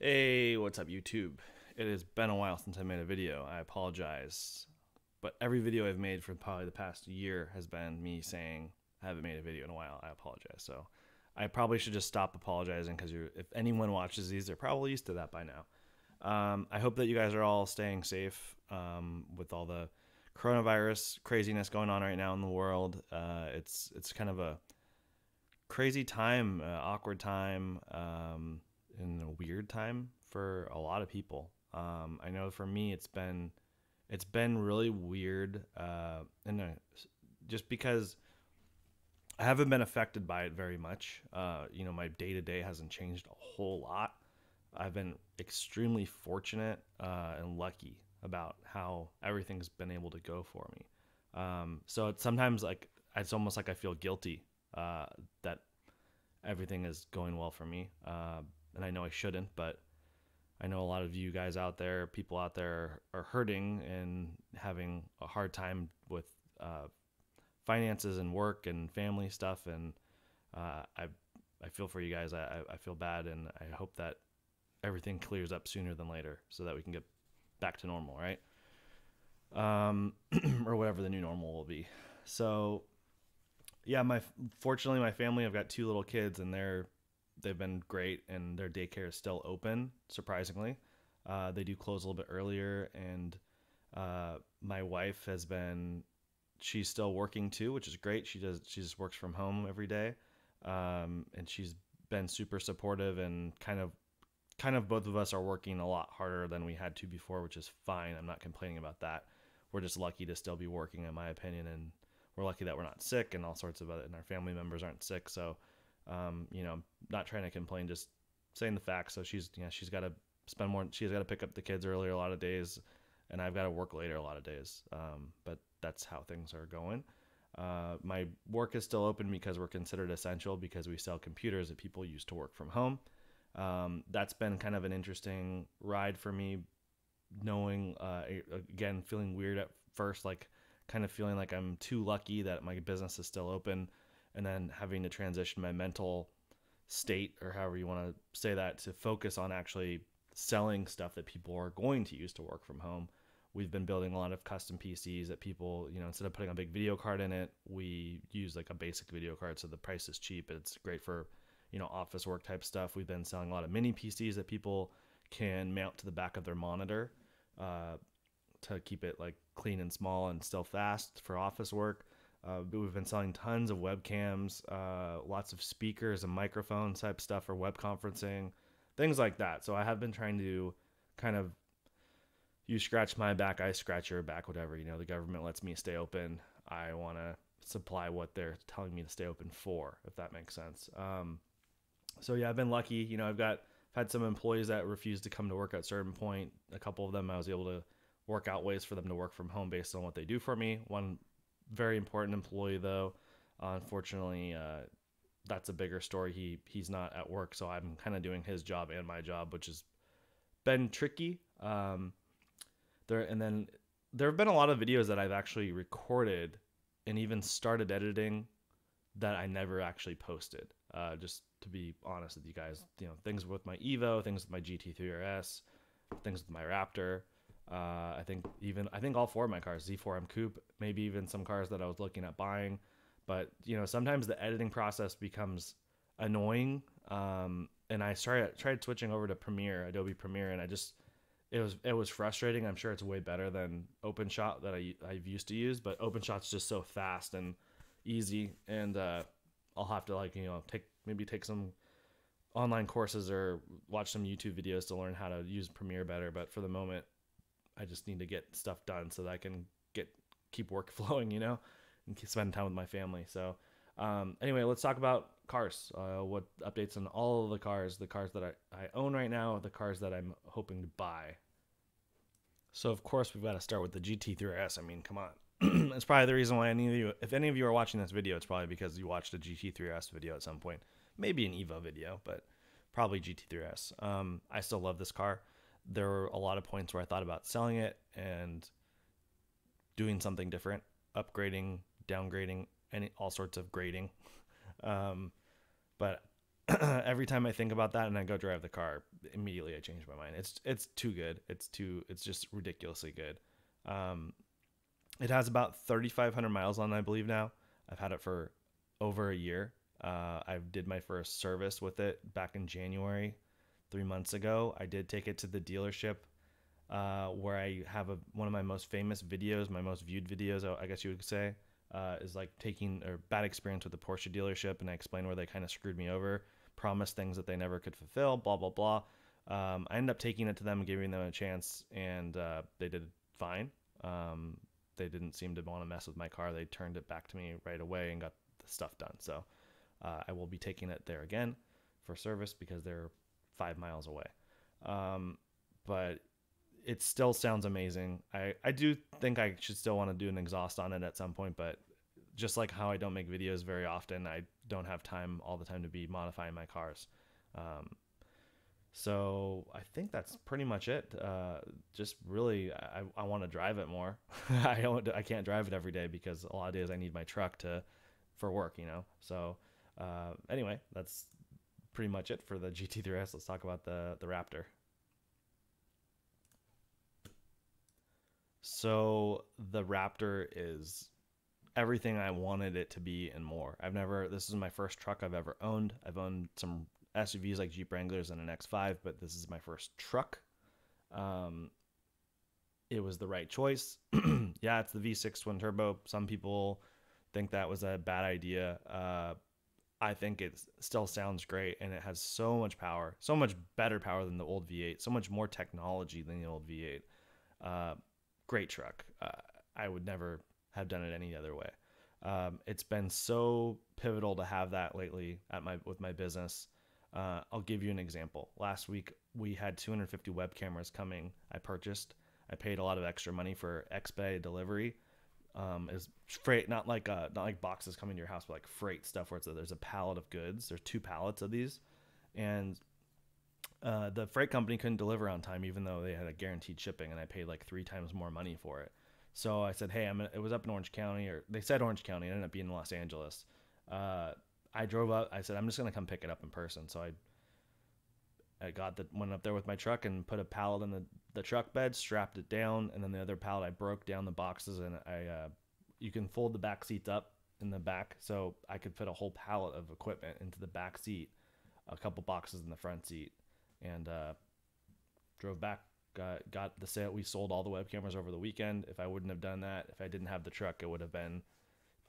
Hey, what's up, YouTube? It has been a while since I made a video. I apologize. But every video I've made for probably the past year has been me saying I haven't made a video in a while. I apologize. So I probably should just stop apologizing because if anyone watches these, they're probably used to that by now. I hope that you guys are all staying safe with all the coronavirus craziness going on right now in the world. It's kind of a crazy time, awkward time, and a weird time for a lot of people. I know for me, it's been really weird, just because I haven't been affected by it very much. My day to day hasn't changed a whole lot. I've been extremely fortunate and lucky about how everything's been able to go for me. So it's sometimes like it's almost like I feel guilty that everything is going well for me, and I know I shouldn't, but I know a lot of you guys out there, people out there, are hurting and having a hard time with finances and work and family stuff, and I feel for you guys. I feel bad, and I hope that everything clears up sooner than later so that we can get back to normal, right? Or whatever the new normal will be. So yeah, fortunately my family, I've got two little kids, and they've been great, and their daycare is still open, surprisingly. They do close a little bit earlier, and my wife she's still working too, which is great. She just works from home every day, and she's been super supportive, and kind of both of us are working a lot harder than we had to before, which is fine. I'm not complaining about that. We're just lucky to still be working, in my opinion, and we're lucky that we're not sick and all sorts of other, and our family members aren't sick. So, not trying to complain, just saying the facts. So she's got to spend more. She's got to pick up the kids earlier a lot of days, and I've got to work later a lot of days. But that's how things are going. My work is still open because we're considered essential because we sell computers that people use to work from home. That's been kind of an interesting ride for me, knowing, again, feeling weird at first, like kind of feeling like I'm too lucky that my business is still open, and then having to transition my mental state, or however you want to say that, to focus on actually selling stuff that people are going to use to work from home. We've been building a lot of custom PCs that people, instead of putting a big video card in it, we use like a basic video card, so the price is cheap. It's great for office work type stuff. We've been selling a lot of mini PCs that people can mount to the back of their monitor, to keep it like clean and small and still fast for office work. But we've been selling tons of webcams, lots of speakers and microphone type stuff for web conferencing, things like that. So I have been trying to kind of, you scratch my back, I scratch your back, whatever. The government lets me stay open. I want to supply what they're telling me to stay open for, if that makes sense. So yeah, I've been lucky. I've had some employees that refused to come to work at a certain point. A couple of them, I was able to work out ways for them to work from home based on what they do for me. One very important employee, though, unfortunately, that's a bigger story. He's not at work, so I'm kind of doing his job and my job, which has been tricky. There have been a lot of videos that I've actually recorded and even started editing that I never actually posted. Just to be honest with you guys, things with my Evo, things with my GT3 RS, things with my Raptor. I think all four of my cars, Z4M Coupe, maybe even some cars that I was looking at buying. But sometimes the editing process becomes annoying, and I tried switching over to Adobe Premiere, and it was frustrating. I'm sure it's way better than OpenShot that I've used to use, but OpenShot's just so fast and easy, and I'll have to take some online courses or watch some YouTube videos to learn how to use Premiere better. But for the moment, I just need to get stuff done so that I can keep work flowing, and spend time with my family. So anyway, let's talk about cars. What updates on all of the cars that I own right now, the cars that I'm hoping to buy. So of course we've got to start with the GT3 RS. I mean, come on. It's probably the reason why if any of you are watching this video, it's probably because you watched a GT3 RS video at some point. Maybe an Evo video, but probably GT3 RS. I still love this car. There were a lot of points where I thought about selling it and doing something different, upgrading, downgrading, all sorts of grading. But Every time I think about that and I go drive the car, immediately I change my mind. It's too good. It's just ridiculously good. Um, it has about 3,500 miles on it, I believe now. I've had it for over a year. I did my first service with it back in January, 3 months ago. I did take it to the dealership, where I have one of my most famous videos, my most viewed videos, I guess you would say, is like taking a bad experience with the Porsche dealership, and I explain where they kind of screwed me over, promised things that they never could fulfill, blah blah blah. I ended up taking it to them, giving them a chance, and they did fine. They didn't seem to want to mess with my car. They turned it back to me right away and got the stuff done. So I will be taking it there again for service because they're 5 miles away. But it still sounds amazing. I do think I should still want to do an exhaust on it at some point, but just like how I don't make videos very often, I don't have time all the time to be modifying my cars. So I think that's pretty much it. Just really, I want to drive it more. I can't drive it every day because a lot of days I need my truck for work, you know? So anyway, that's pretty much it for the GT3S. Let's talk about the Raptor. So the Raptor is everything I wanted it to be and more. This is my first truck I've ever owned. I've owned some SUVs like Jeep Wranglers and an X5, but this is my first truck. It was the right choice. Yeah, it's the V6 twin turbo. Some people think that was a bad idea. I think it still sounds great, and it has so much power, so much better power than the old V8, so much more technology than the old V8. Great truck. I would never have done it any other way. It's been so pivotal to have that lately with my business. I'll give you an example. Last week we had 250 web cameras coming. I paid a lot of extra money for expedite delivery. Is freight, not like boxes coming to your house, but like freight stuff where there's a pallet of goods. There's 2 pallets of these, and the freight company couldn't deliver on time, even though they had a guaranteed shipping, and I paid like 3 times more money for it. So I said, hey, it was up in Orange County, or they said Orange County. It ended up being in Los Angeles. I drove up. I said, I'm just going to come pick it up in person. So I went up there with my truck and put a pallet in the truck bed, strapped it down, and then the other pallet I broke down the boxes, and you can fold the back seats up in the back, so I could fit a whole pallet of equipment into the back seat, a couple boxes in the front seat, and drove back. Got the sale. We sold all the web cameras over the weekend. If I wouldn't have done that, if I didn't have the truck, it would have been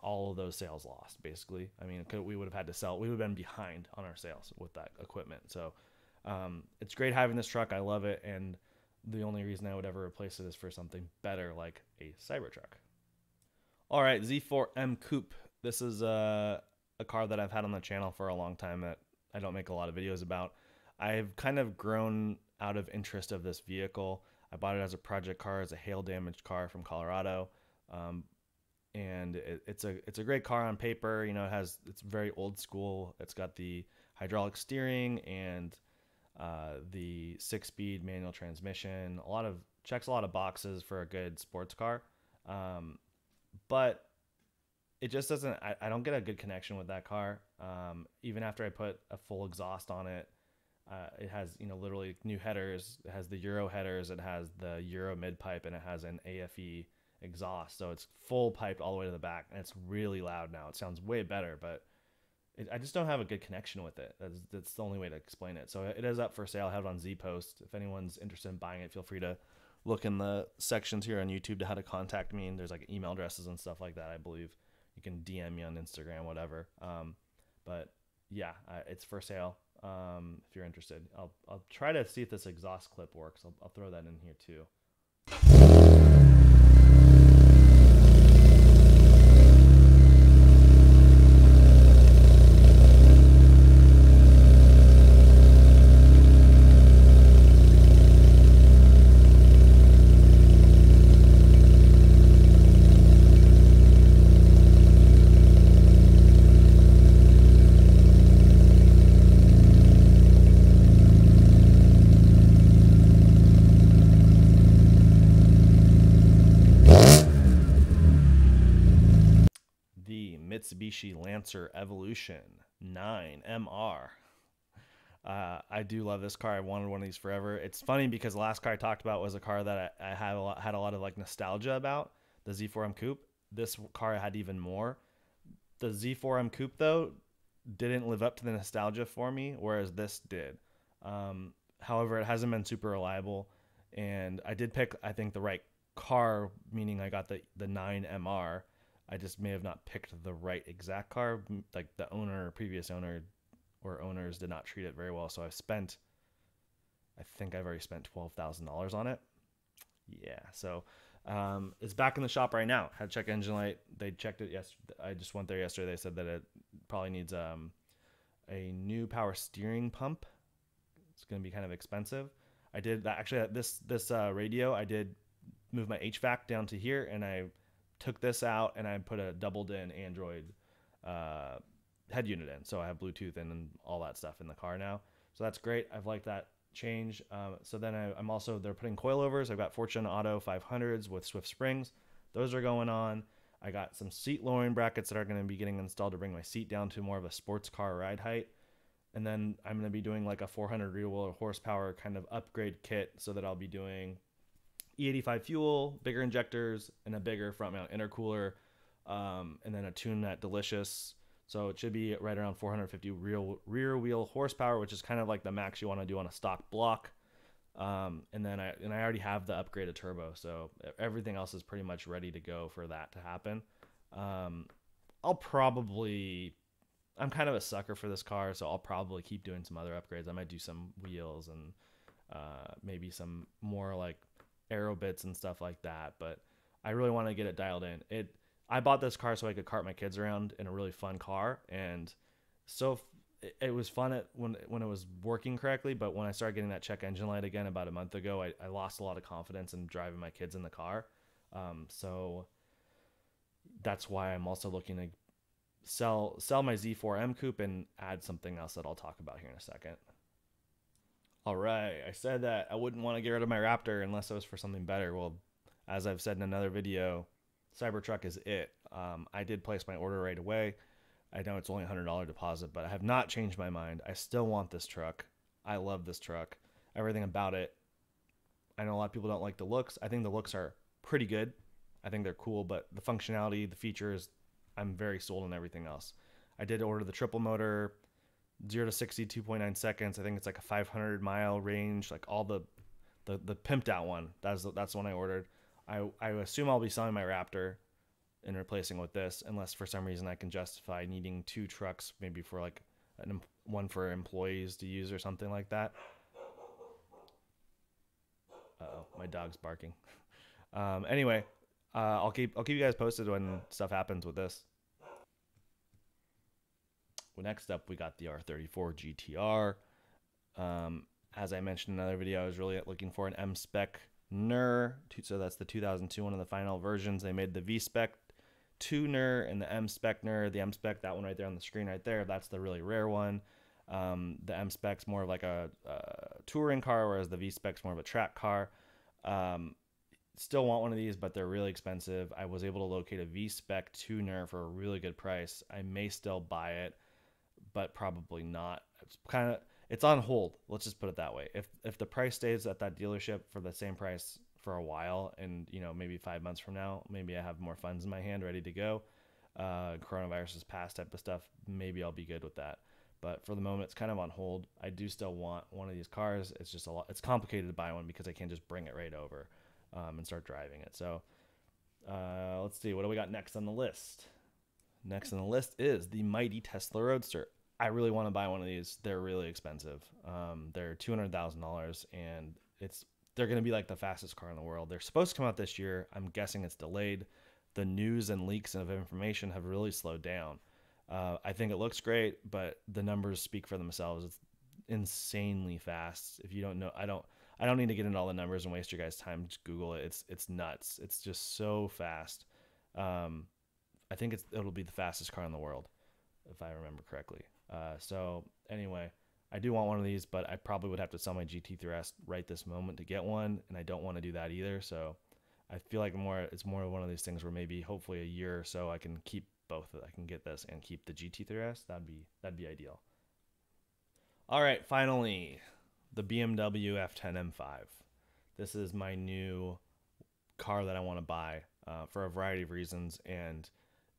all of those sales lost, basically. I mean, we would have had to sell. We would have been behind on our sales with that equipment. So it's great having this truck. I love it, and the only reason I would ever replace it is for something better, like a Cybertruck. All right, Z4M Coupe. This is a car that I've had on the channel for a long time that I don't make a lot of videos about. I've kind of grown out of interest of this vehicle. I bought it as a project car, as a hail damaged car from Colorado. And it's a great car on paper. You know, it's very old school. It's got the hydraulic steering and the 6-speed manual transmission. Checks a lot of boxes for a good sports car. But it just doesn't, I don't get a good connection with that car. Even after I put a full exhaust on it, it has, literally new headers. It has the Euro headers. It has the Euro mid pipe, and it has an AFE exhaust. So it's full piped all the way to the back, and it's really loud now. It sounds way better, but I just don't have a good connection with it. That's the only way to explain it. So it is up for sale. I have it on Z-Post. If anyone's interested in buying it, feel free to look in the sections here on YouTube to how to contact me. And there's like email addresses and stuff like that, I believe. You can DM me on Instagram, whatever. But yeah, it's for sale. If you're interested, I'll try to see if this exhaust clip works. I'll throw that in here too. Mitsubishi Lancer Evolution 9 MR. I do love this car. I wanted one of these forever. It's funny because the last car I talked about was a car that I had a lot of like nostalgia about, the Z4M Coupe. This car had even more. The Z4M Coupe though didn't live up to the nostalgia for me, whereas this did. However, it hasn't been super reliable, and I did pick I think the right car, meaning I got the 9MR. I just may have not picked the right exact car. Like the owner, previous owner, or owners did not treat it very well. So I think I've already spent $12,000 on it. Yeah, so it's back in the shop right now. Had check engine light. They checked it yesterday. I just went there yesterday. They said that it probably needs a new power steering pump. It's going to be kind of expensive. I did that actually. This radio, I did move my HVAC down to here, and I took this out and I put a doubled in Android uh, head unit in. So I have Bluetooth and all that stuff in the car now. So that's great. I've liked that change. So then I'm also, they're putting coilovers. I've got Fortune Auto 500s with Swift Springs. Those are going on. I got some seat lowering brackets that are going to be getting installed to bring my seat down to more of a sports car ride height. And then I'm going to be doing like a 400 rear wheel horsepower kind of upgrade kit so that I'll be doing E85 fuel, bigger injectors, and a bigger front mount intercooler, and then a tune that delicious. So it should be right around 450 rear wheel horsepower, which is kind of like the max you want to do on a stock block. And then I already have the upgraded turbo, so everything else is pretty much ready to go for that to happen. Um, I'll probably I'm kind of a sucker for this car, so I'll probably keep doing some other upgrades. I might do some wheels and maybe some more like aero bits and stuff like that. But I really want to get it dialed in. I bought this car so I could cart my kids around in a really fun car, and so it was fun when it was working correctly. But when I started getting that check engine light again about a month ago, I lost a lot of confidence in driving my kids in the car. So that's why I'm also looking to sell my Z4M coupe and add something else that I'll talk about here in a second. All right, I said that I wouldn't want to get rid of my Raptor unless it was for something better. Well, as I've said in another video, Cybertruck is it. I did place my order right away. I know it's only a $100 deposit, but I have not changed my mind. I still want this truck. I love this truck. Everything about it. I know a lot of people don't like the looks. I think the looks are pretty good. I think they're cool, but the functionality, the features, I'm very sold on everything else. I did order the triple motor, 0 to 60, 2.9 seconds. I think it's like a 500-mile range, like all the pimped out one. That's the one I ordered. I assume I'll be selling my Raptor and replacing with this, unless for some reason I can justify needing two trucks, maybe for like one for employees to use or something like that. Uh-oh, my dog's barking. Anyway, I'll keep you guys posted when stuff happens with this. Well, next up, we got the R34 GTR. As I mentioned in another video, I was really looking for an M Spec NER. So that's the 2002 one of the final versions. They made the V Spec 2 NER and the M Spec NER. The M Spec, that one right there on the screen right there, that's the really rare one. The M Spec's more of like a touring car, whereas the V Spec's more of a track car. Still want one of these, but they're really expensive. I was able to locate a V Spec tuner for a really good price. I may still buy it, but probably not. It's on hold. Let's just put it that way. If the price stays at that dealership for the same price for a while, and maybe 5 months from now, maybe I have more funds in my hand ready to go. Coronavirus is past type of stuff. Maybe I'll be good with that. But for the moment, it's kind of on hold. I do still want one of these cars. It's just a lot. It's complicated to buy one because I can't just bring it right over and start driving it. So let's see. What do we got next on the list? Next on the list is the mighty Tesla Roadster. I really want to buy one of these. They're really expensive. They're $200,000, and they're going to be like the fastest car in the world. They're supposed to come out this year. I'm guessing it's delayed. The news and leaks of information have really slowed down. I think it looks great, but the numbers speak for themselves. It's insanely fast. If you don't know, I don't need to get into all the numbers and waste your guys' time. Just Google it. It's nuts. It's just so fast. I think it'll be the fastest car in the world, if I remember correctly. So anyway, I do want one of these, but I probably would have to sell my GT3S right this moment to get one, and I don't want to do that either. So I feel like it's more one of these things where maybe hopefully a year or so I can keep both. I can get this and keep the GT3S. That'd be ideal. All right, finally, the BMW F10 M5. This is my new car that I want to buy for a variety of reasons, and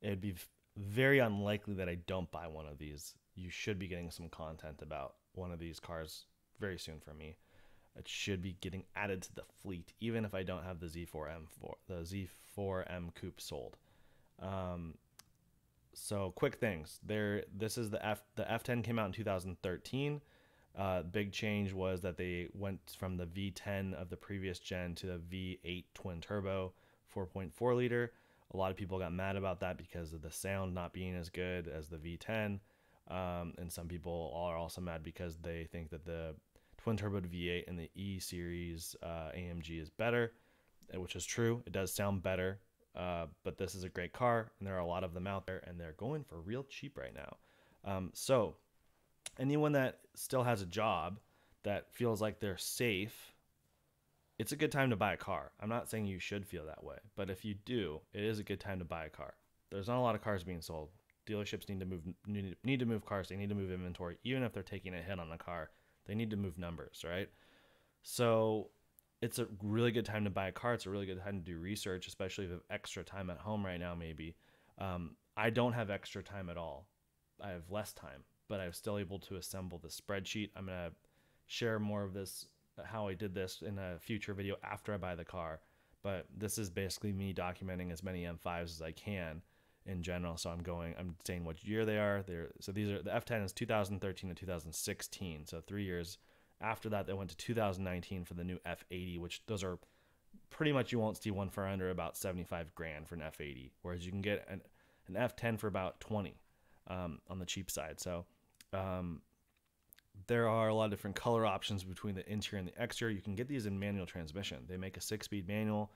it'd be very unlikely that I don't buy one of these. You should be getting some content about one of these cars very soon from me. It should be getting added to the fleet, even if I don't have the Z4M Coupe sold. Um, so quick things. This is the F10 came out in 2013. Big change was that they went from the V10 of the previous gen to the V8 twin turbo 4.4 liter. A lot of people got mad about that because of the sound not being as good as the V10. And some people are also mad because they think that the twin turbo V8 and the E series AMG is better, which is true. It does sound better, but this is a great car, and there are a lot of them out there, and they're going for real cheap right now. So anyone that still has a job that feels like they're safe, it's a good time to buy a car. I'm not saying you should feel that way, but if you do, it is a good time to buy a car. There's not a lot of cars being sold. Dealerships need to move cars. They need to move inventory, even if they're taking a hit on a car. They need to move numbers, right? So it's a really good time to buy a car. It's a really good time to do research, especially if you have extra time at home right now. Maybe I don't have extra time at all. I have less time, but I was still able to assemble the spreadsheet. I'm gonna share more of this, how I did this, in a future video after I buy the car. But this is basically me documenting as many M5s as I can in general. So I'm saying what year they are. So these are, the F10 is 2013 to 2016. So 3 years after that, they went to 2019 for the new F80, which those are pretty much, you won't see one for under about 75 grand for an F80, whereas you can get an F10 for about 20 on the cheap side. So um, there are a lot of different color options between the interior and the exterior. You can get these in manual transmission. They make a 6-speed manual.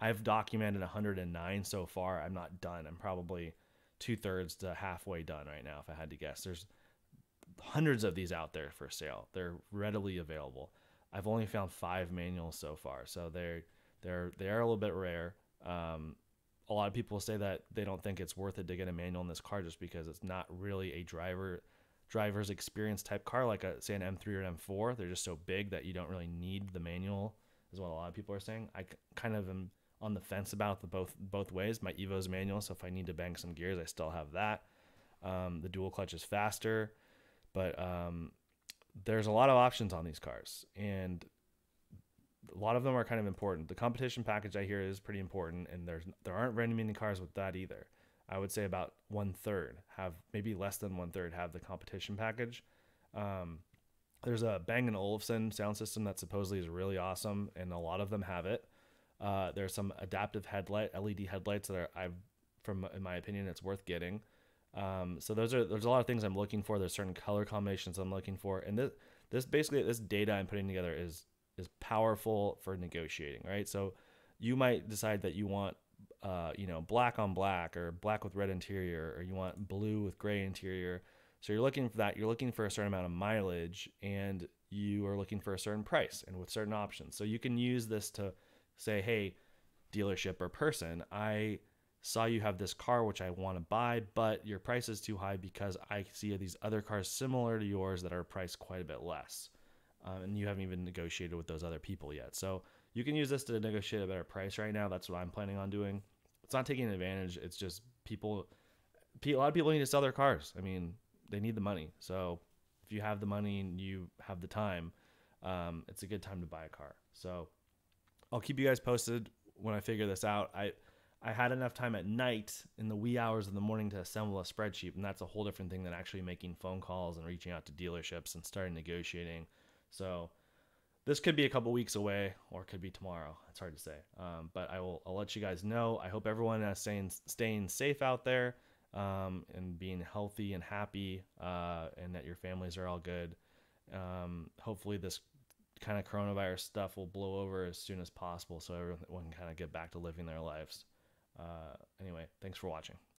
I've documented 109 so far. I'm not done. I'm probably 2/3 to halfway done right now, if I had to guess. There's hundreds of these out there for sale. They're readily available. I've only found 5 manuals so far, so they are a little bit rare. A lot of people say that they don't think it's worth it to get a manual in this car just because it's not really a driver's experience type car, like say an M3 or an M4. They're just so big that you don't really need the manual, is what a lot of people are saying. I kind of am on the fence about the both ways. My Evo's manual, so if I need to bang some gears, I still have that. The dual clutch is faster, but there's a lot of options on these cars, and a lot of them are kind of important. The competition package, I hear, is pretty important, and there aren't very many cars with that either. I would say about 1/3 have, maybe less than 1/3 have the competition package. There's a Bang & Olufsen sound system that supposedly is really awesome, and a lot of them have it. There's some adaptive LED headlights that in my opinion, it's worth getting. So there's a lot of things I'm looking for. There's certain color combinations I'm looking for, and this data I'm putting together is powerful for negotiating, right? So you might decide that you want black on black, or black with red interior, or you want blue with gray interior. So you're looking for that. You're looking for a certain amount of mileage, and you are looking for a certain price and with certain options. So you can use this to say, hey, dealership or person, I saw you have this car which I want to buy, but your price is too high because I see these other cars similar to yours that are priced quite a bit less. And you haven't even negotiated with those other people yet. So you can use this to negotiate a better price right now. That's what I'm planning on doing. It's not taking advantage. It's just a lot of people need to sell their cars. I mean, they need the money. So if you have the money and you have the time, it's a good time to buy a car. So I'll keep you guys posted when I figure this out. I had enough time at night in the wee hours of the morning to assemble a spreadsheet, and that's a whole different thing than actually making phone calls and reaching out to dealerships and starting negotiating. So this could be a couple weeks away, or it could be tomorrow. It's hard to say. But I'll let you guys know. I hope everyone is staying safe out there, and being healthy and happy, and that your families are all good. Hopefully this kind of coronavirus stuff will blow over as soon as possible, so everyone can kind of get back to living their lives. Anyway, thanks for watching.